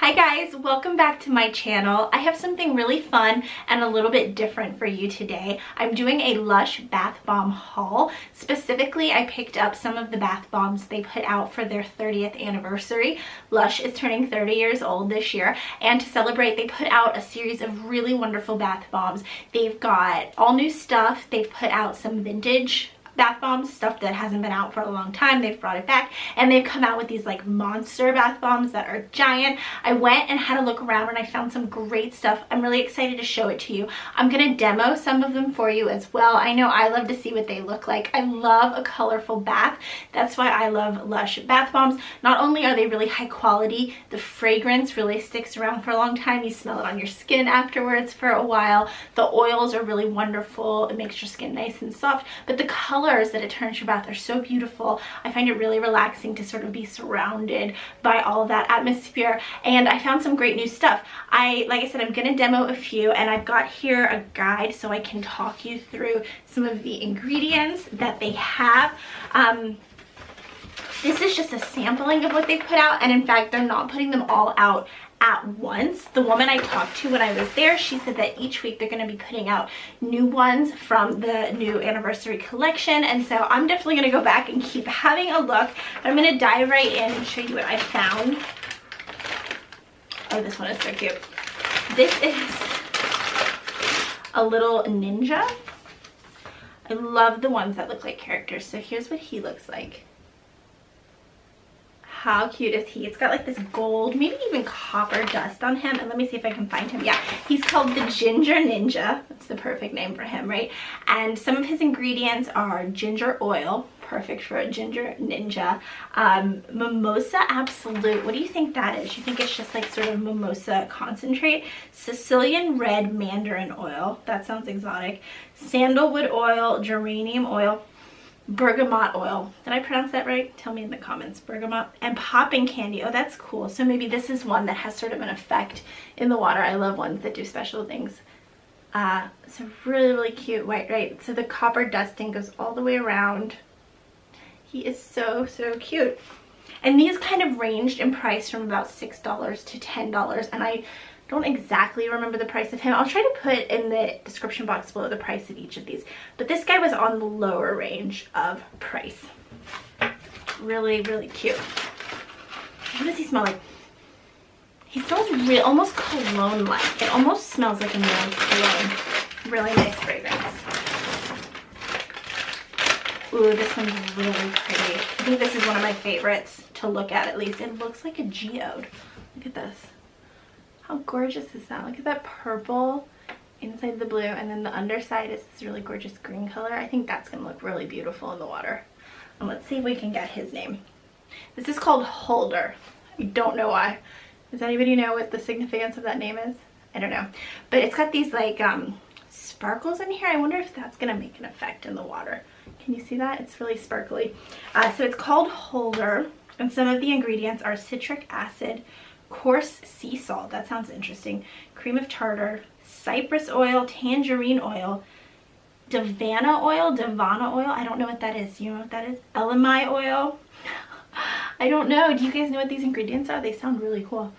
Hi guys, welcome back to my channel. I have something really fun and a little bit different for you today. I'm doing a Lush bath bomb haul. Specifically, I picked up some of the bath bombs they put out for their 30th anniversary. Lush is turning 30 years old this year, and to celebrate, they put out a series of really wonderful bath bombs. They've got all new stuff. They've put out some vintage bath bombs, stuff that hasn't been out for a long time. They've brought it back, and they've come out with these like monster bath bombs that are giant. I went and had a look around and I found some great stuff. I'm really excited to show it to you. I'm gonna demo some of them for you as well. I know I love to see what they look like. I love a colorful bath. That's why I love Lush bath bombs. Not only are they really high quality, the fragrance really sticks around for a long time. You smell it on your skin afterwards for a while. The oils are really wonderful. It makes your skin nice and soft, but the colors that it turns your bath are so beautiful. I find it really relaxing to sort of be surrounded by all of that atmosphere, and I found some great new stuff. Like I said, I'm gonna demo a few, and I've got here a guide so I can talk you through some of the ingredients that they have. This is just a sampling of what they've put out, and in fact, they're not putting them all out at once. The woman I talked to when I was there, she said that each week they're going to be putting out new ones from the new anniversary collection, and so I'm definitely going to go back and keep having a look. But I'm going to dive right in and show you what I found. Oh, this one is so cute. This is a little ninja. I love the ones that look like characters, so here's what he looks like. How cute is he? It's got like this gold, maybe even copper dust on him. And let me see if I can find him. Yeah, he's called the Ginger Ninja. That's the perfect name for him, right? And some of his ingredients are ginger oil, perfect for a ginger ninja. Mimosa Absolute. What do you think that is? You think it's just like sort of mimosa concentrate? Sicilian red mandarin oil. That sounds exotic. Sandalwood oil, geranium oil, bergamot oil. Did I pronounce that right? Tell me in the comments. Bergamot. And popping candy. Oh, that's cool. So maybe this is one that has sort of an effect in the water. I love ones that do special things. So really cute white, right? So the copper dusting goes all the way around. He is so cute. And these kind of ranged in price from about $6 to $10, and I don't exactly remember the price of him. I'll try to put in the description box below the price of each of these, but this guy was on the lower range of price. Really cute. What does he smell like? He smells almost cologne-like. It almost smells like a man's cologne. Really nice fragrance. Ooh, this one's really pretty. I think this is one of my favorites to look at least. It looks like a geode. Look at this. How gorgeous is that? Look at that purple inside the blue, and then the underside is this really gorgeous green color. I think that's going to look really beautiful in the water. And let's see if we can get his name. This is called Holder. I don't know why. Does anybody know what the significance of that name is? I don't know. But it's got these like sparkles in here. I wonder if that's going to make an effect in the water. Can you see that? It's really sparkly. So it's called Holder, and some of the ingredients are citric acid, coarse sea salt, that sounds interesting, cream of tartar, cypress oil, tangerine oil, Davana oil, I don't know what that is. You know what that is? Elemi oil. I don't know. Do you guys know what these ingredients are? They sound really cool.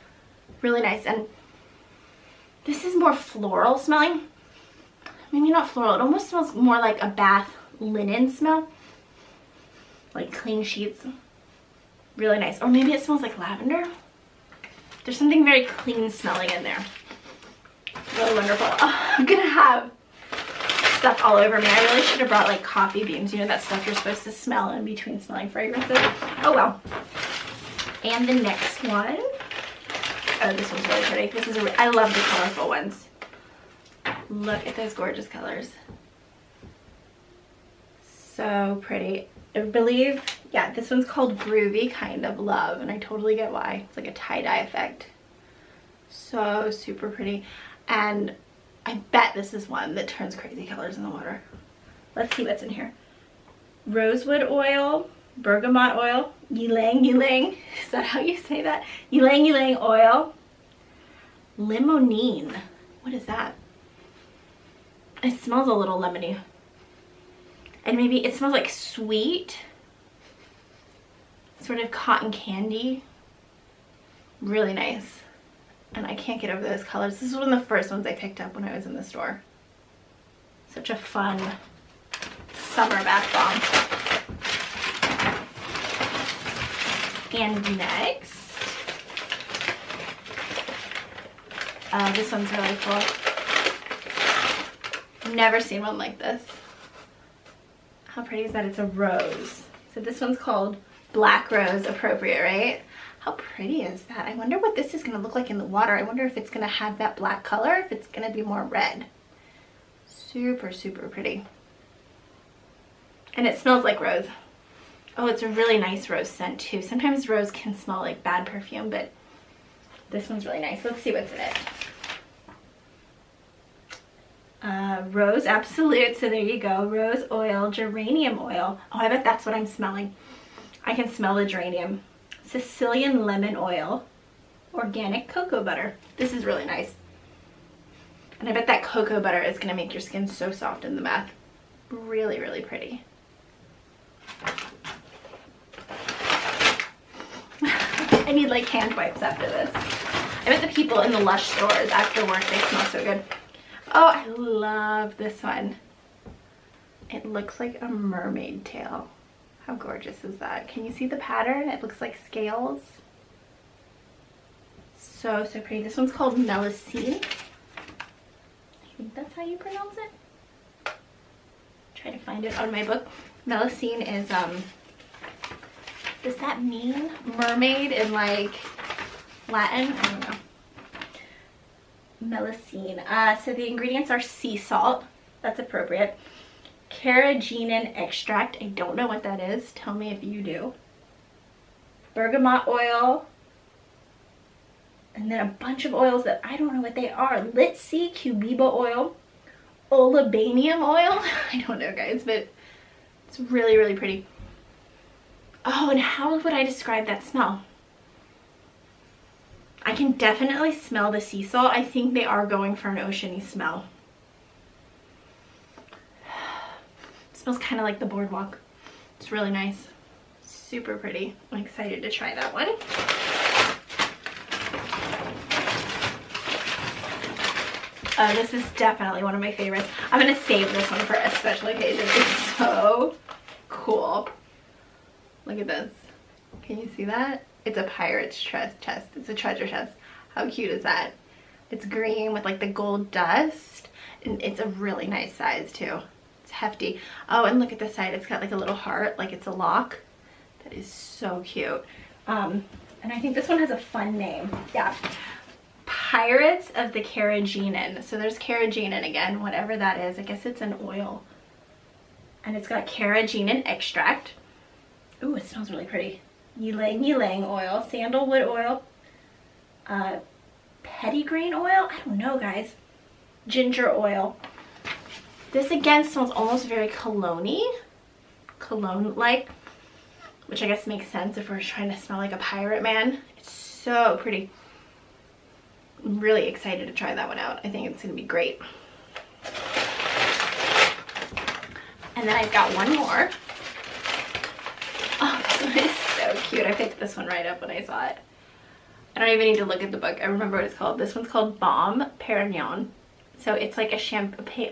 Really nice. And this is more floral smelling. Maybe not floral. It almost smells more like a bath linen smell. Like clean sheets. Really nice. Or maybe it smells like lavender. There's something very clean smelling in there. Really wonderful. Oh, I'm gonna have stuff all over me. I really should have brought like coffee beans. You know, that stuff you're supposed to smell in between smelling fragrances. Oh well. And the next one. Oh, this one's really pretty. This is I love the colorful ones. Look at those gorgeous colors. So pretty. I believe, yeah, this one's called Groovy Kind of Love, and I totally get why. It's like a tie-dye effect. So super pretty. And I bet this is one that turns crazy colors in the water. Let's see what's in here. Rosewood oil, bergamot oil, ylang, is that how you say that? Ylang oil, limonene. What is that? It smells a little lemony. And maybe it smells like sweet, sort of cotton candy. Really nice. And I can't get over those colors. This is one of the first ones I picked up when I was in the store. Such a fun summer bath bomb. And next, this one's really cool. Never seen one like this. How pretty is that? It's a rose. So this one's called Black Rose, appropriate, right? How pretty is that? I wonder what this is going to look like in the water. I wonder if it's going to have that black color, if it's going to be more red. Super, super pretty. And it smells like rose. Oh, it's a really nice rose scent too. Sometimes rose can smell like bad perfume, but this one's really nice. Let's see what's in it. Rose Absolute, so there you go. Rose oil, geranium oil. Oh, I bet that's what I'm smelling. I can smell the geranium. Sicilian lemon oil, organic cocoa butter. This is really nice. And I bet that cocoa butter is going to make your skin so soft in the bath. Really, really pretty. I need like hand wipes after this. I bet the people in the Lush stores after work, they smell so good. Oh, I love this one. It looks like a mermaid tail. How gorgeous is that? Can you see the pattern? It looks like scales. So, so pretty. This one's called Melusine. I think that's how you pronounce it. Try to find it on my book. Melusine is, does that mean mermaid in like Latin? I don't know. Melusine. So the ingredients are sea salt. That's appropriate. Carrageenan extract. I don't know what that is. Tell me if you do. Bergamot oil. And then a bunch of oils that I don't know what they are. Litsi cubiba oil. Olibanium oil. I don't know, guys, but it's really, really pretty. Oh, and how would I describe that smell? I can definitely smell the sea salt. I think they are going for an oceany smell. It smells kind of like the boardwalk. It's really nice. Super pretty. I'm excited to try that one. This is definitely one of my favorites. I'm going to save this one for a special occasion. It's so cool. Look at this. Can you see that? It's a pirate's chest. It's a treasure chest. How cute is that? It's green with like the gold dust. And it's a really nice size too. It's hefty. Oh, and look at the side. It's got like a little heart, like it's a lock. That is so cute. And I think this one has a fun name. Yeah. Pirates of the Carrageenan. So there's carrageenan again, whatever that is. I guess it's an oil. And it's got carrageenan extract. Ooh, it smells really pretty. Ylang ylang oil, sandalwood oil, petitgrain oil. I don't know, guys. Ginger oil. This again smells almost very cologne-y. Cologne-like, which I guess makes sense if we're trying to smell like a pirate man. It's so pretty. I'm really excited to try that one out. I think it's going to be great. And then I've got one more. Oh, this one is so cute. I picked this one right up when I saw it. I don't even need to look at the book. I remember what it's called. This one's called Balm Perrine. So it's like a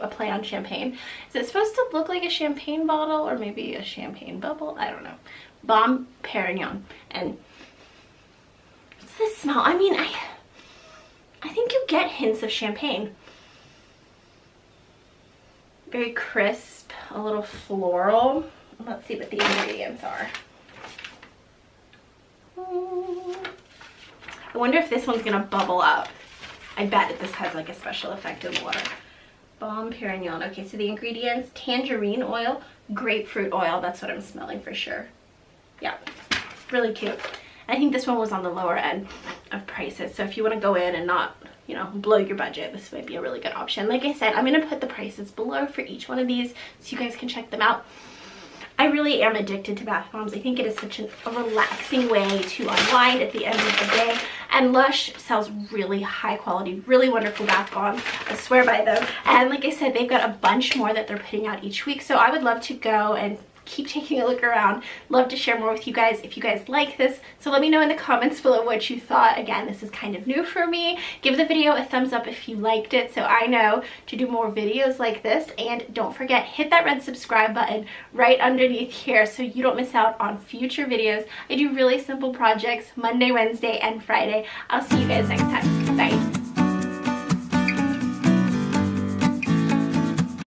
play on champagne. Is it supposed to look like a champagne bottle or maybe a champagne bubble? I don't know. Balm Perrine. And what's this smell? I mean, I think you get hints of champagne. Very crisp, a little floral. Let's see what the ingredients are. I wonder if this one's gonna bubble up. I bet that this has like a special effect in water. Balm Perrine. Okay, so the ingredients: tangerine oil, grapefruit oil. That's what I'm smelling for sure. Yeah, really cute. I think this one was on the lower end of prices. So if you want to go in and not, you know, blow your budget, this might be a really good option. Like I said, I'm going to put the prices below for each one of these so you guys can check them out. I really am addicted to bath bombs. I think it is such a relaxing way to unwind at the end of the day. And Lush sells really high quality, really wonderful bath bombs. I swear by them. And like I said, they've got a bunch more that they're putting out each week. So I would love to go and keep taking a look around. Love to share more with you guys if you guys like this. So let me know in the comments below what you thought. Again, this is kind of new for me. Give the video a thumbs up if you liked it so I know to do more videos like this. And don't forget, hit that red subscribe button right underneath here so you don't miss out on future videos. I do really simple projects Monday, Wednesday, and Friday. I'll see you guys next time. Bye.